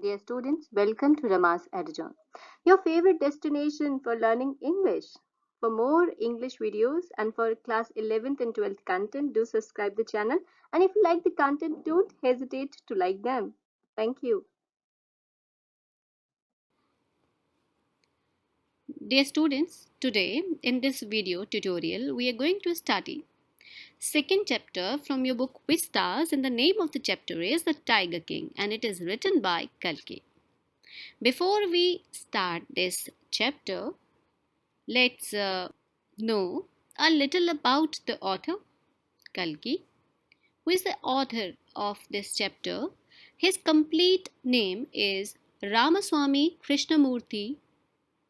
Dear students, welcome to Rama's Eduzone, your favorite destination for learning English. For more English videos and for class 11th and 12th content, do subscribe the channel. And if you like the content, don't hesitate to like them. Thank you. Dear students, today in this video tutorial we are going to study second chapter from your book Vistas, and the name of the chapter is The Tiger King and it is written by Kalki. Before we start this chapter, let's know a little about the author Kalki, who is the author of this chapter. His complete name is Ramaswamy Krishnamurthy,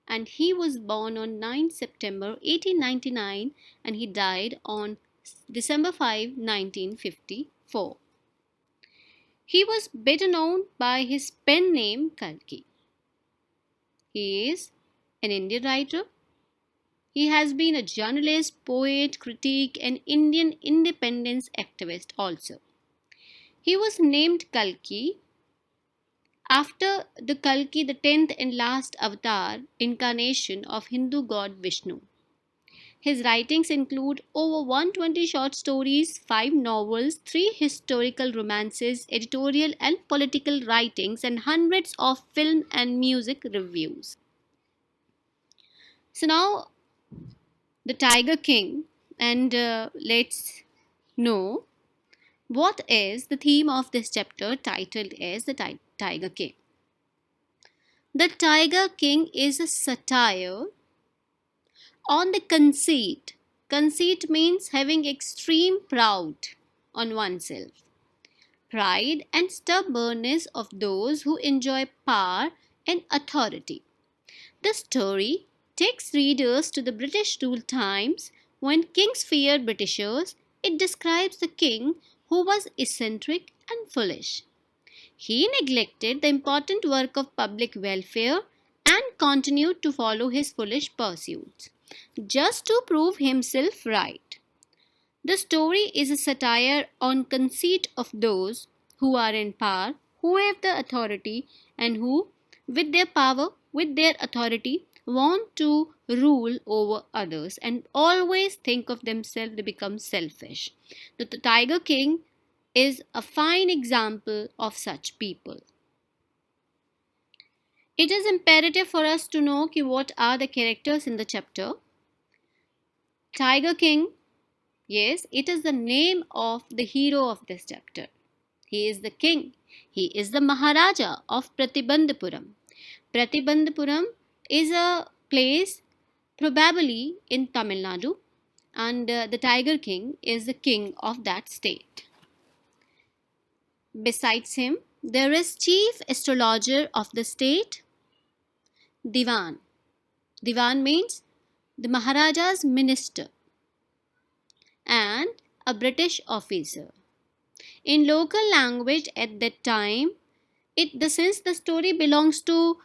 and he was born on 9 September 1899 and he died on December 5, 1954. He was better known by his pen name Kalki. He is an Indian writer. He has been a journalist, poet, critic, and Indian independence activist also. He was named Kalki after the Kalki, the 10th and last avatar incarnation of Hindu god Vishnu. His writings include over 120 short stories, 5 novels, 3 historical romances, editorial and political writings, and hundreds of film and music reviews. So now, the Tiger King, and let's know what is the theme of this chapter titled as The Tiger King. The Tiger King is a satire on the conceit. Conceit means having extreme proud on oneself, pride and stubbornness of those who enjoy power and authority. The story takes readers to the British rule times when kings feared Britishers. It describes the king who was eccentric and foolish. He neglected the important work of public welfare and continued to follow his foolish pursuits just to prove himself right. The story is a satire on conceit of those who are in power, who have the authority, and who, with their power, with their authority, want to rule over others and always think of themselves. They become selfish. The Tiger King is a fine example of such people. It is imperative for us to know what are the characters in the chapter. Tiger King, yes, it is the name of the hero of this chapter. He is the king. He is the Maharaja of Pratibandhapuram. Pratibandhapuram is a place probably in Tamil Nadu, and the Tiger King is the king of that state. Besides him, there is chief astrologer of the state, Diwan. Diwan means the Maharaja's minister and a British officer. In local language at that time, since the story belongs to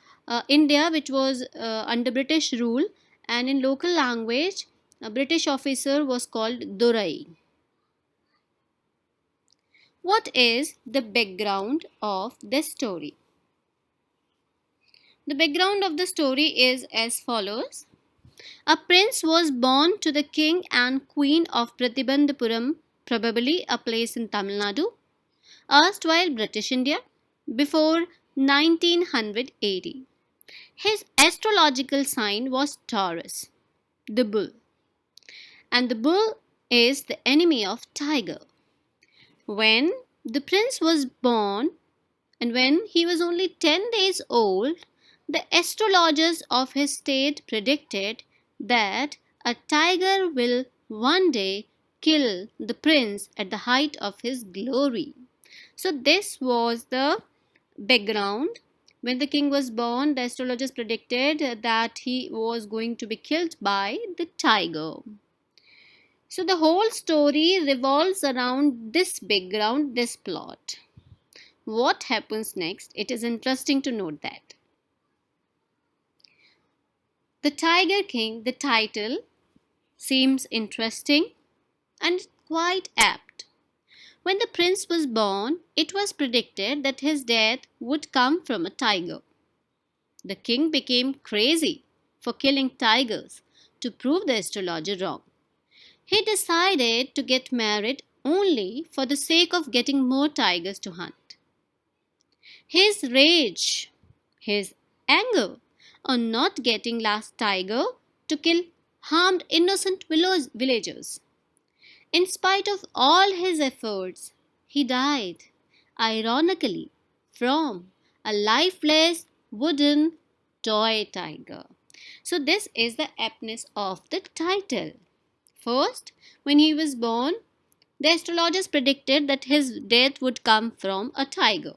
India, which was under British rule, and in local language, a British officer was called Durai. What is the background of this story? The background of the story is as follows. A prince was born to the king and queen of Pratibandhapuram, probably a place in Tamil Nadu, erstwhile British India, before 1980. His astrological sign was Taurus, the bull, and the bull is the enemy of tiger. When the prince was born and when he was only 10 days old, the astrologers of his state predicted that a tiger will one day kill the prince at the height of his glory. So, this was the background. When the king was born, the astrologers predicted that he was going to be killed by the tiger. So, the whole story revolves around this background, this plot. What happens next? It is interesting to note that. The Tiger King, the title, seems interesting and quite apt. When the prince was born, it was predicted that his death would come from a tiger. The king became crazy for killing tigers to prove the astrologer wrong. He decided to get married only for the sake of getting more tigers to hunt. His rage, his anger on not getting last tiger to kill harmed innocent villagers. In spite of all his efforts, he died, ironically, from a lifeless wooden toy tiger. So, this is the aptness of the title. First, when he was born, the astrologers predicted that his death would come from a tiger.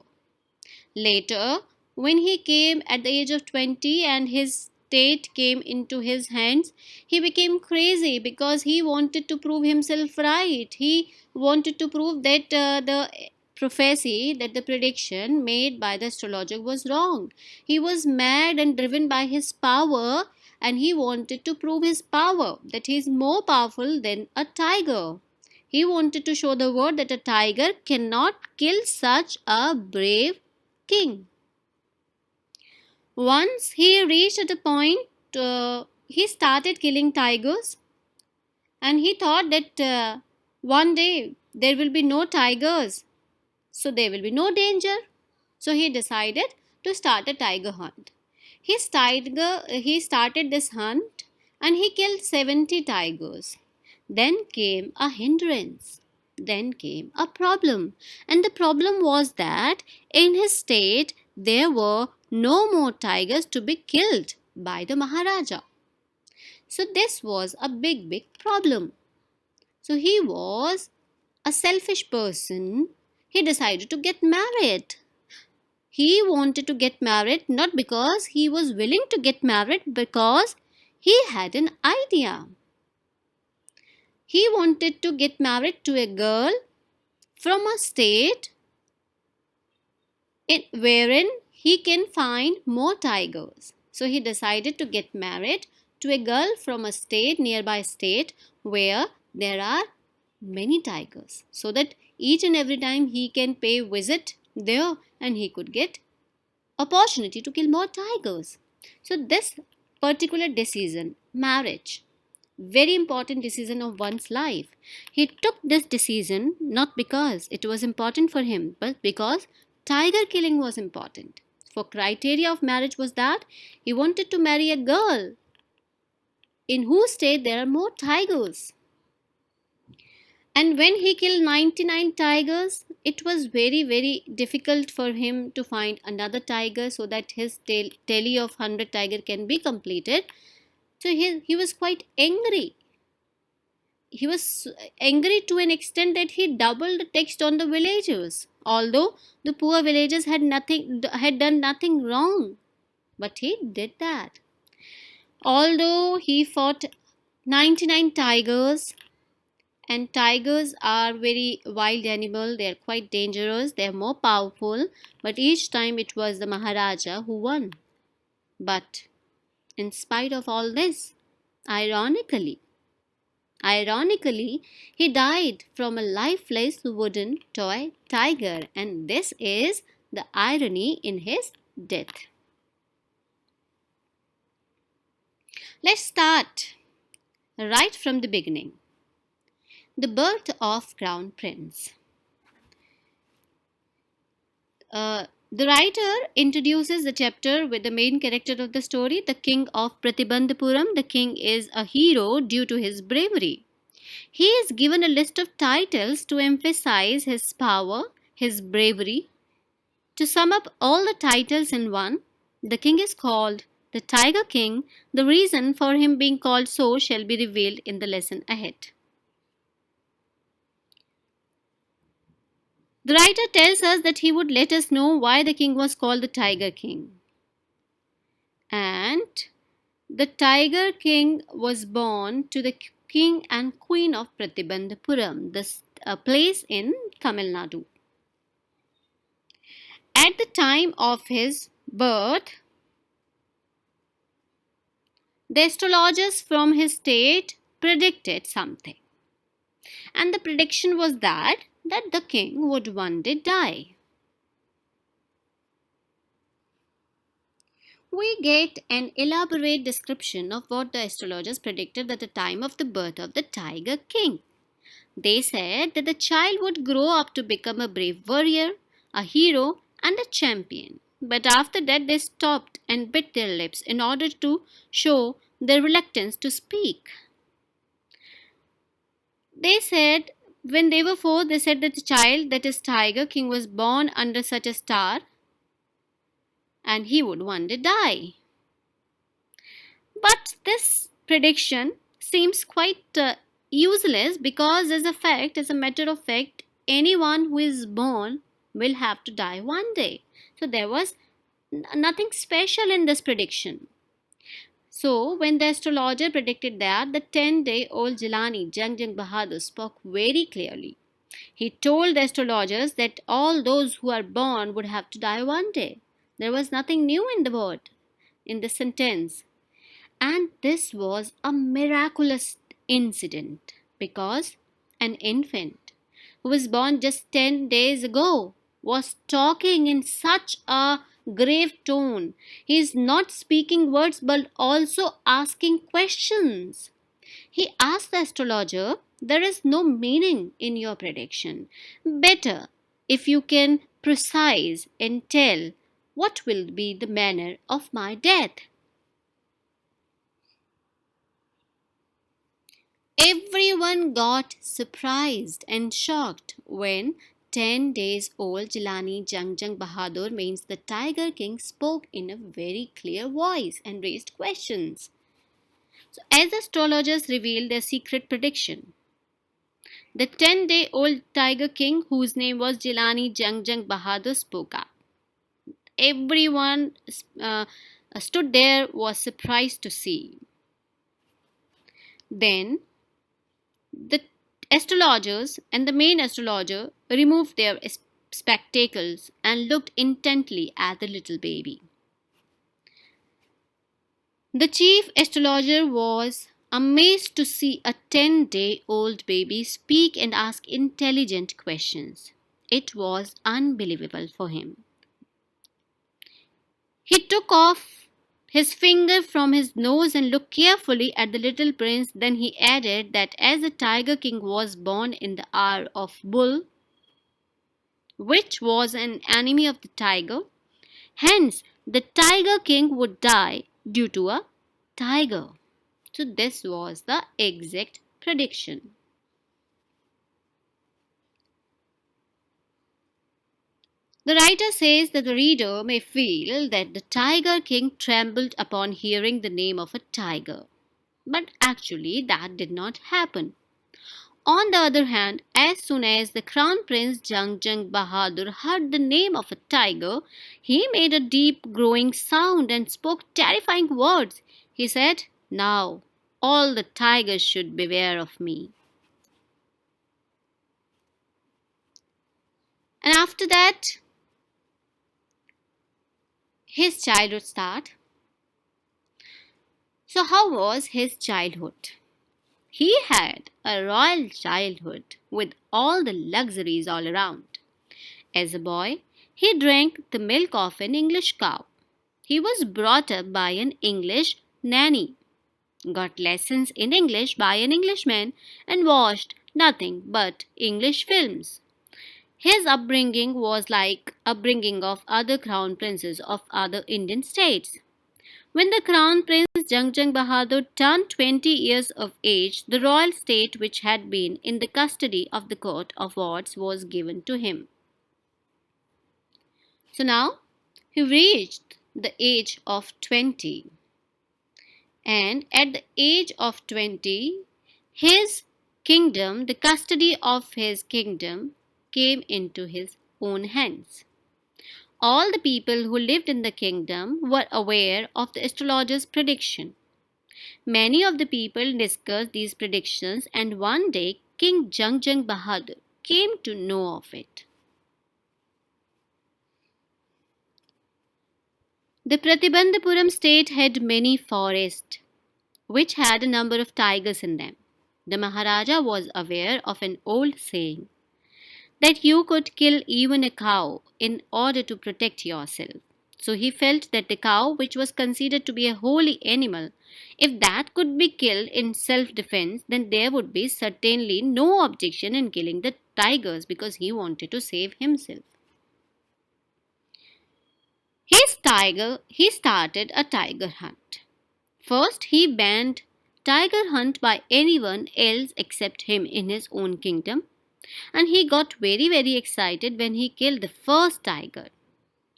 Later, when he came at the age of 20 and his state came into his hands, he became crazy because he wanted to prove himself right. He wanted to prove that the prophecy, that the prediction made by the astrologer was wrong. He was mad and driven by his power, and he wanted to prove his power, that he is more powerful than a tiger. He wanted to show the world that a tiger cannot kill such a brave king. Once he reached at a point, he started killing tigers, and he thought that one day there will be no tigers, so there will be no danger. So he decided to start a tiger hunt. He started this hunt and he killed 70 tigers. Then came a hindrance. Then came a problem. And the problem was that in his state there were no more tigers to be killed by the Maharaja. So this was a big problem. So he was a selfish person. He decided to get married. He wanted to get married not because he was willing to get married, because he had an idea. He wanted to get married to a girl from a state wherein he can find more tigers. So he decided to get married to a girl from a nearby state where there are many tigers, so that each and every time he can pay visit there and he could get opportunity to kill more tigers. So this particular decision, marriage, very important decision of one's life. He took this decision not because it was important for him, but because tiger killing was important. For criteria of marriage was that he wanted to marry a girl in whose state there are more tigers. And when he killed 99 tigers, it was very difficult for him to find another tiger so that his tally of 100 tiger can be completed. So he was quite angry. He was angry to an extent that he doubled the tax on the villagers, although the poor villagers had done nothing wrong. But he did that. Although he fought 99 tigers, and tigers are very wild animal, they are quite dangerous, they are more powerful, but each time it was the Maharaja who won. But in spite of all this, ironically, he died from a lifeless wooden toy tiger, and this is the irony in his death. Let's start right from the beginning. The birth of Crown Prince. The writer introduces the chapter with the main character of the story, the king of Pratibandhapuram. The king is a hero due to his bravery. He is given a list of titles to emphasize his power, his bravery. To sum up all the titles in one, the king is called the Tiger King. The reason for him being called so shall be revealed in the lesson ahead. The writer tells us that he would let us know why the king was called the Tiger King. And the Tiger King was born to the king and queen of Pratibandhapuram, this place in Tamil Nadu. At the time of his birth, the astrologers from his state predicted something. And the prediction was that that the king would one day die. We get an elaborate description of what the astrologers predicted at the time of the birth of the Tiger King. They said that the child would grow up to become a brave warrior, a hero, and a champion. But after that, they stopped and bit their lips in order to show their reluctance to speak. They said, when they were four, they said that the child, that is Tiger King, was born under such a star and he would one day die. But this prediction seems quite useless because, as a matter of fact, anyone who is born will have to die one day. So there was nothing special in this prediction. So when the astrologer predicted that, the 10-day-old Jilani Jang Bahadur spoke very clearly. He told the astrologers that all those who are born would have to die one day. There was nothing new in the word, in the sentence. And this was a miraculous incident because an infant who was born just 10 days ago was talking in such a grave tone. He is not speaking words but also asking questions. He asked the astrologer, "There is no meaning in your prediction. Better if you can precise and tell what will be the manner of my death." Everyone got surprised and shocked when 10 days old Jilani Jang Bahadur, means the Tiger King, spoke in a very clear voice and raised questions. So, as astrologers revealed their secret prediction, the 10-day-old Tiger King, whose name was Jilani Jang Bahadur, spoke up. Everyone stood there, was surprised to see. Then the astrologers and the main astrologer removed their spectacles and looked intently at the little baby. The chief astrologer was amazed to see a 10-day-old baby speak and ask intelligent questions. It was unbelievable for him. He took off his finger from his nose and looked carefully at the little prince. Then he added that as the Tiger King was born in the hour of Bull, which was an enemy of the tiger, hence the Tiger King would die due to a tiger. So this was the exact prediction. The writer says that the reader may feel that the Tiger King trembled upon hearing the name of a tiger. But actually, that did not happen. On the other hand, as soon as the Crown Prince Jang Bahadur heard the name of a tiger, he made a deep growing sound and spoke terrifying words. He said, "Now all the tigers should beware of me." And after that, his childhood start. So how was his childhood? He had a royal childhood with all the luxuries all around. As a boy, he drank the milk of an English cow. He was brought up by an English nanny, got lessons in English by an Englishman, and watched nothing but English films. His upbringing was like upbringing of other crown princes of other Indian states. When the crown prince Jang Bahadur turned 20 years of age, the royal state which had been in the custody of the court of wards was given to him. So now he reached the age of 20. And at the age of 20, his kingdom, the custody of his kingdom, came into his own hands. All the people who lived in the kingdom were aware of the astrologer's prediction. Many of the people discussed these predictions, and one day King Jang Bahadur came to know of it. The Pratibandhapuram state had many forests, which had a number of tigers in them. The Maharaja was aware of an old saying that you could kill even a cow in order to protect yourself. So he felt that the cow, which was considered to be a holy animal, if that could be killed in self defense, then there would be certainly no objection in killing the tigers because he wanted to save himself. He started a tiger hunt. First, he banned tiger hunt by anyone else except him in his own kingdom, and he got very excited when he killed the first tiger.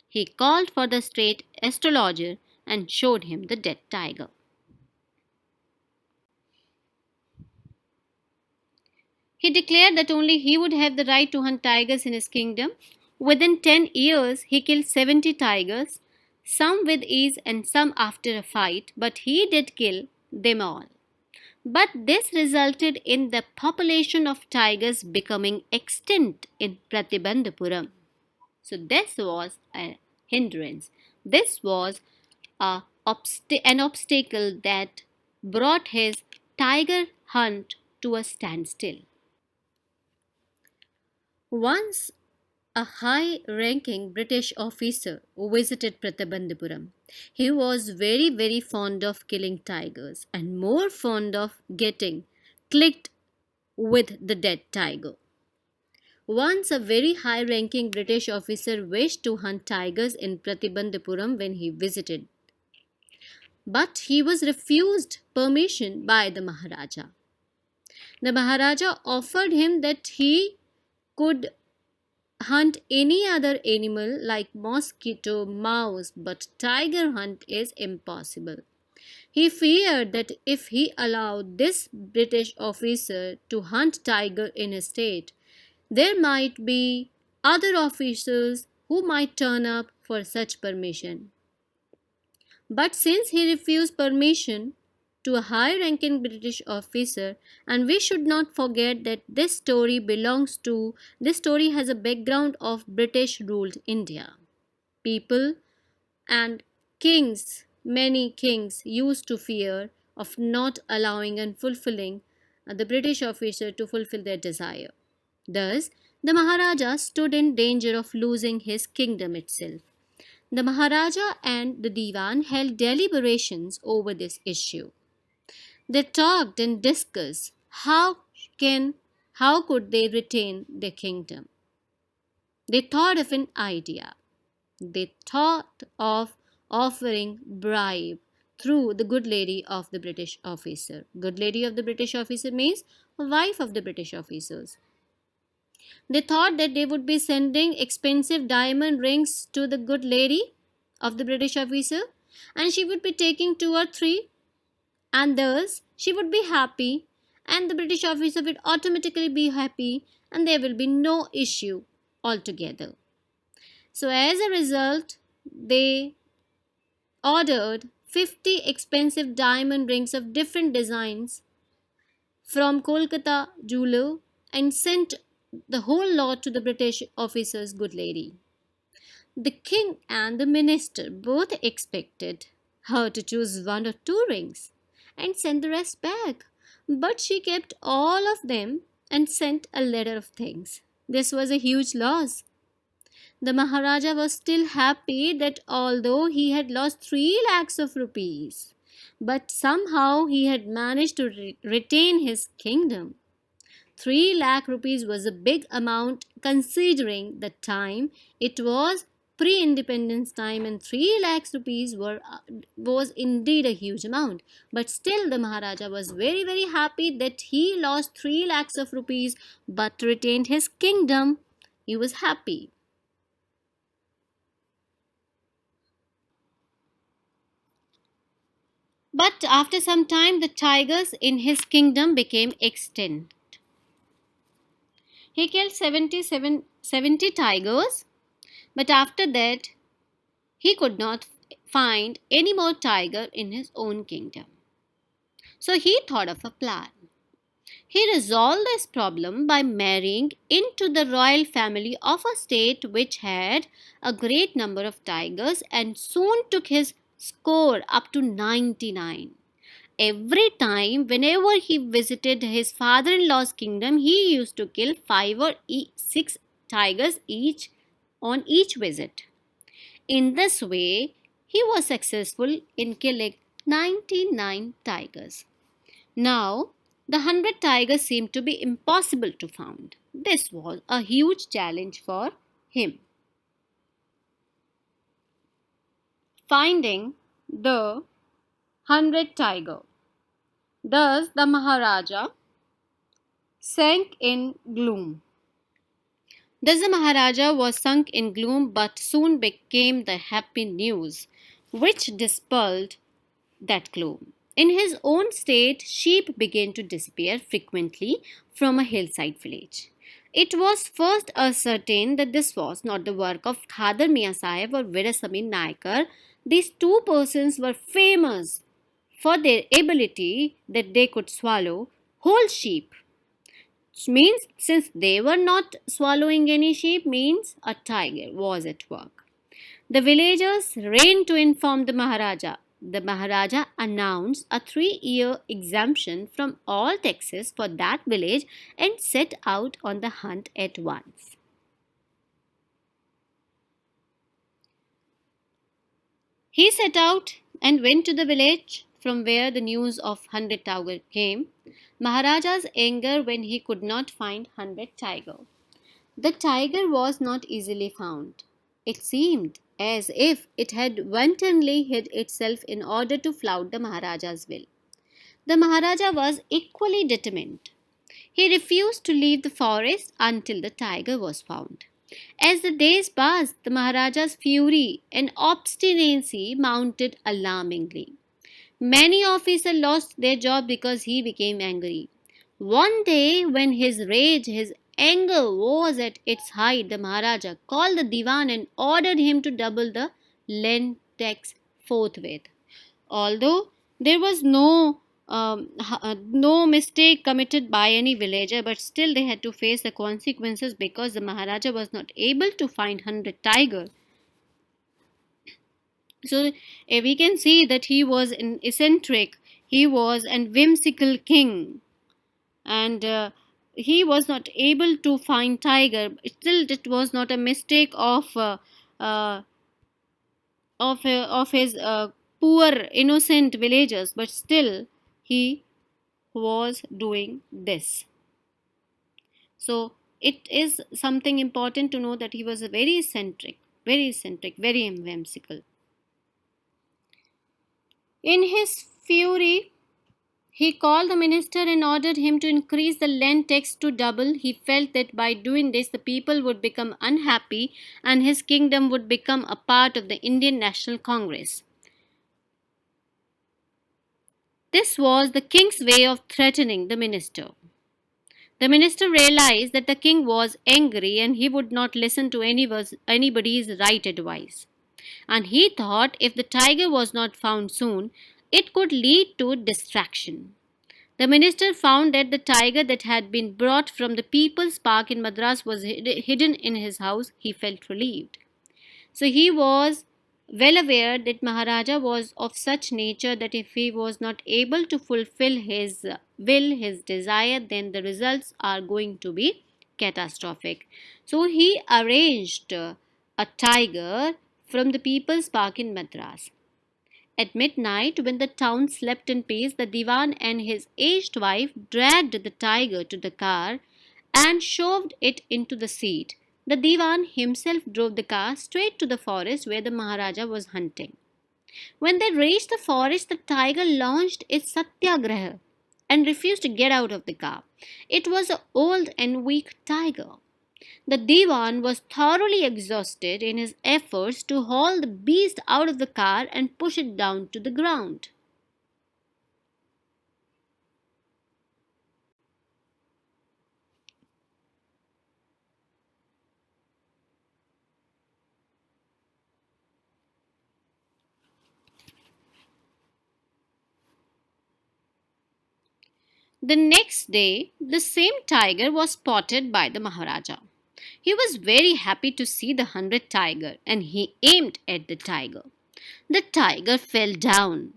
He called for the state astrologer and showed him the dead tiger. He declared that only he would have the right to hunt tigers in his kingdom. Within 10 years, he killed 70 tigers, some with ease and some after a fight, but he did kill them all. But this resulted in the population of tigers becoming extinct in Pratibandhapuram. So this was a hindrance. This was an obstacle that brought his tiger hunt to a standstill. Once a high ranking British officer visited Pratibandhapuram. He was very fond of killing tigers and more fond of getting clicked with the dead tiger. Once a very high ranking British officer wished to hunt tigers in Pratibandhapuram when he visited, but he was refused permission by the Maharaja. The Maharaja offered him that he could hunt any other animal like mosquito, mouse, but tiger hunt is impossible. He feared that if he allowed this British officer to hunt tiger in his state, there might be other officers who might turn up for such permission. But since he refused permission to a high ranking British officer, and we should not forget that this story has a background of British ruled India. People and many kings used to fear of not allowing and fulfilling the British officer to fulfill their desire. Thus, the Maharaja stood in danger of losing his kingdom itself. The Maharaja and the Diwan held deliberations over this issue. They talked and discussed how could they retain their kingdom. They thought of an idea. They thought of offering bribe through the good lady of the British officer. Good lady of the British officer means wife of the British officers. They thought that they would be sending expensive diamond rings to the good lady of the British officer, and she would be taking 2 or 3, and thus she would be happy, and the British officer would automatically be happy, and there will be no issue altogether. So, as a result, they ordered 50 expensive diamond rings of different designs from Kolkata jeweler and sent the whole lot to the British officer's good lady. The king and the minister both expected her to choose 1 or 2 rings and send the rest back, but she kept all of them and sent a letter of thanks. This was a huge loss. The Maharaja was still happy that although he had lost 3 lakhs of rupees, but somehow he had managed to retain his kingdom. 3 lakh rupees was a big amount considering the time. It was pre-independence time, and 3 lakhs rupees was indeed a huge amount. But still the Maharaja was very happy that he lost 3 lakhs of rupees but retained his kingdom. He was happy. But after some time, the tigers in his kingdom became extinct. He killed 70 tigers, but after that, he could not find any more tiger in his own kingdom. So he thought of a plan. He resolved this problem by marrying into the royal family of a state which had a great number of tigers, and soon took his score up to 99. Every time, whenever he visited his father in law's kingdom, he used to kill 5 or 6 tigers each on each visit. In this way, he was successful in killing 99 tigers. Now, the 100 tigers seemed to be impossible to find. This was a huge challenge for him. Finding the 100 tiger. Thus, the Maharaja sank in gloom. Thus, the Maharaja was sunk in gloom, but soon became the happy news, which dispelled that gloom. In his own state, sheep began to disappear frequently from a hillside village. It was first ascertained that this was not the work of Khadar Mia Sahib or Veerasammy Naikar. These two persons were famous for their ability that they could swallow whole sheep. Which means since they were not swallowing any sheep means a tiger was at work. The villagers ran to inform the Maharaja. The Maharaja announced a 3-year exemption from all taxes for that village and set out on the hunt at once. He set out and went to the village from where the news of 100 tiger came. Maharaja's anger when he could not find 100 tiger. The tiger was not easily found. It seemed as if it had wantonly hid itself in order to flout the Maharaja's will. The Maharaja was equally determined. He refused to leave the forest until the tiger was found. As the days passed, the Maharaja's fury and obstinacy mounted alarmingly. Many officers lost their job because he became angry. One day, when his rage, his anger was at its height, the Maharaja called the Diwan and ordered him to double the land tax forthwith. Although there was no mistake committed by any villager, but still they had to face the consequences because the Maharaja was not able to find 100 tiger. So we can see that he was an eccentric, he was an whimsical king, and he was not able to find tiger. Still, it was not a mistake uh, of his poor innocent villagers, but still he was doing this. So it is something important to know that he was a very eccentric, very whimsical. In his fury, he called the minister and ordered him to increase the land tax to double. He felt that by doing this, the people would become unhappy and his kingdom would become a part of the Indian National Congress. This was the king's way of threatening the minister. The minister realized that the king was angry and he would not listen to anybody's right advice. And he thought if the tiger was not found soon, it could lead to distraction. The minister found that the tiger that had been brought from the People's Park in Madras was hidden in his house. He felt relieved. So he was well aware that Maharaja was of such nature that if he was not able to fulfill his will, his desire, then the results are going to be catastrophic. So he arranged a tiger from the People's Park in Madras. At midnight, when the town slept in peace, the Diwan and his aged wife dragged the tiger to the car and shoved it into the seat. The Diwan himself drove the car straight to the forest where the Maharaja was hunting. When they reached the forest, the tiger launched its satyagraha and refused to get out of the car. It was an old and weak tiger. The Diwan was thoroughly exhausted in his efforts to haul the beast out of the car and push it down to the ground. The next day, the same tiger was spotted by the Maharaja. He was very happy to see the 100 tiger and he aimed at the tiger. The tiger fell down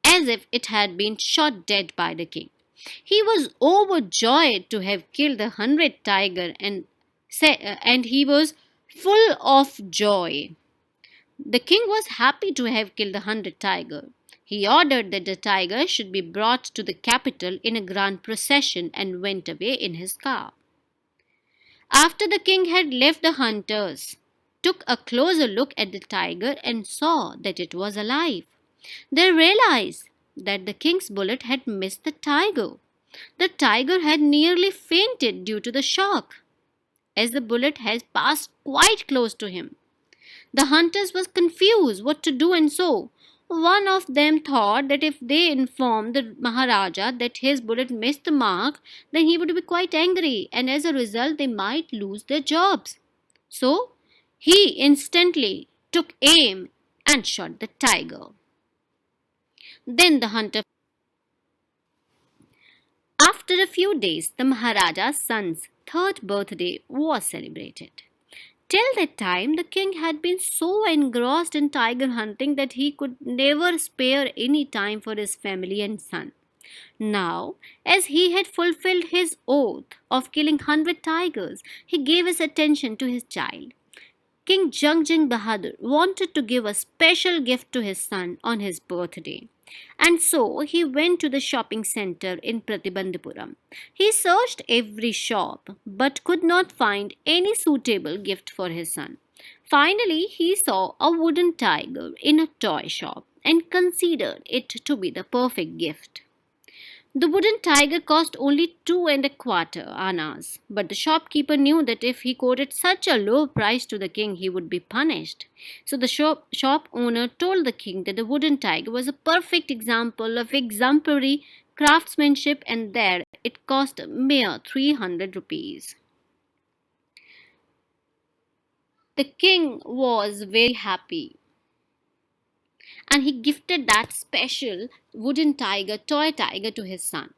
as if it had been shot dead by the king. He was overjoyed to have killed the 100 tiger and and he was full of joy. The king was happy to have killed the hunted tiger. He ordered that the tiger should be brought to the capital in a grand procession and went away in his car. After the king had left, the hunters took a closer look at the tiger and saw that it was alive. They realized that the king's bullet had missed the tiger. The tiger had nearly fainted due to the shock, as the bullet had passed quite close to him. The hunters was confused what to do, and so one of them thought that if they informed the Maharaja that his bullet missed the mark, then he would be quite angry, and as a result they might lose their jobs. So he instantly took aim and shot the tiger. Then the hunter. After a few days, the Maharaja's son's third birthday was celebrated. Till that time, the king had been so engrossed in tiger hunting that he could never spare any time for his family and son. Now, as he had fulfilled his oath of killing 100 tigers, he gave his attention to his child. King Jangjing Bahadur wanted to give a special gift to his son on his birthday. And so he went to the shopping center in Pratibandhapuram. He searched every shop but could not find any suitable gift for his son. Finally, he saw a wooden tiger in a toy shop and considered it to be the perfect gift. The wooden tiger cost only 2¼ annas, but the shopkeeper knew that if he quoted such a low price to the king, he would be punished. So the shop owner told the king that the wooden tiger was a perfect example of exemplary craftsmanship, and there it cost a mere 300 rupees. The king was very happy, and he gifted that special wooden tiger, toy tiger, to his son.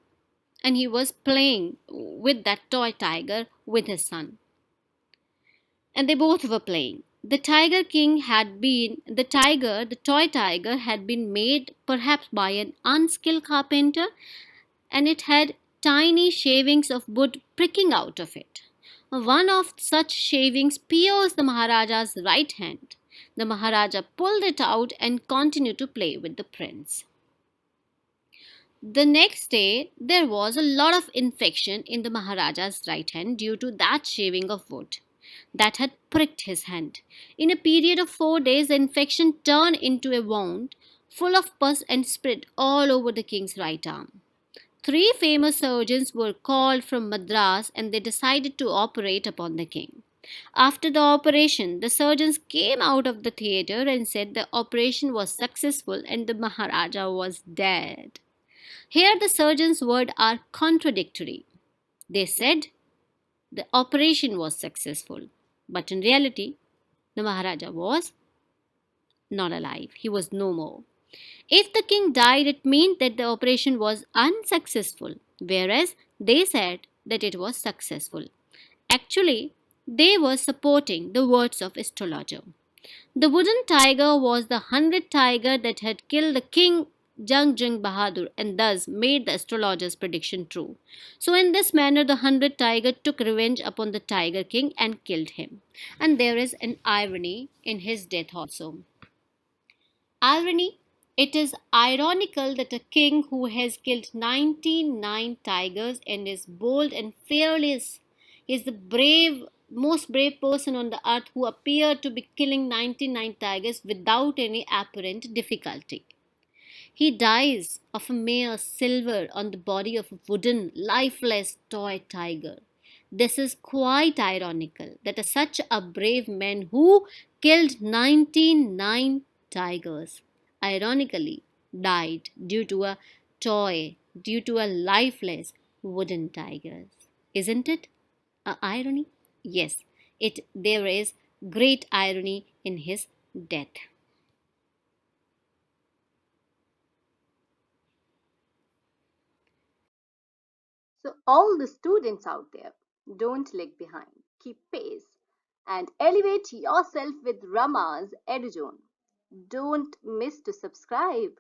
And he was playing with that toy tiger with his son. And they both were playing. The toy tiger had been made perhaps by an unskilled carpenter, and it had tiny shavings of wood pricking out of it. One of such shavings pierced the Maharaja's right hand. The Maharaja pulled it out and continued to play with the prince. The next day, there was a lot of infection in the Maharaja's right hand due to that shaving of wood that had pricked his hand. In a period of 4 days, the infection turned into a wound full of pus and spread all over the king's right arm. 3 famous surgeons were called from Madras and they decided to operate upon the king. After the operation, the surgeons came out of the theatre and said the operation was successful and the Maharaja was dead. Here the surgeons' words are contradictory. They said the operation was successful, but in reality, the Maharaja was not alive. He was no more. If the king died, it meant that the operation was unsuccessful, whereas they said that it was successful. Actually, they were supporting the words of astrologer. The wooden tiger was the 100th tiger that had killed the king Jangjing Bahadur and thus made the astrologer's prediction true. So in this manner the 100th tiger took revenge upon the tiger king and killed him. And there is an irony in his death also. Irony. It is ironical that a king who has killed 99 tigers and is bold and fearless is the most brave person on the earth who appeared to be killing 99 tigers without any apparent difficulty. He dies of a mere silver on the body of a wooden, lifeless toy tiger. This is quite ironical that such a brave man who killed 99 tigers ironically died due to a lifeless wooden tiger. Isn't it a irony? Yes, there is great irony in his death. So, all the students out there, don't lag behind, keep pace, and elevate yourself with Rama's Eduzone. Don't miss to subscribe.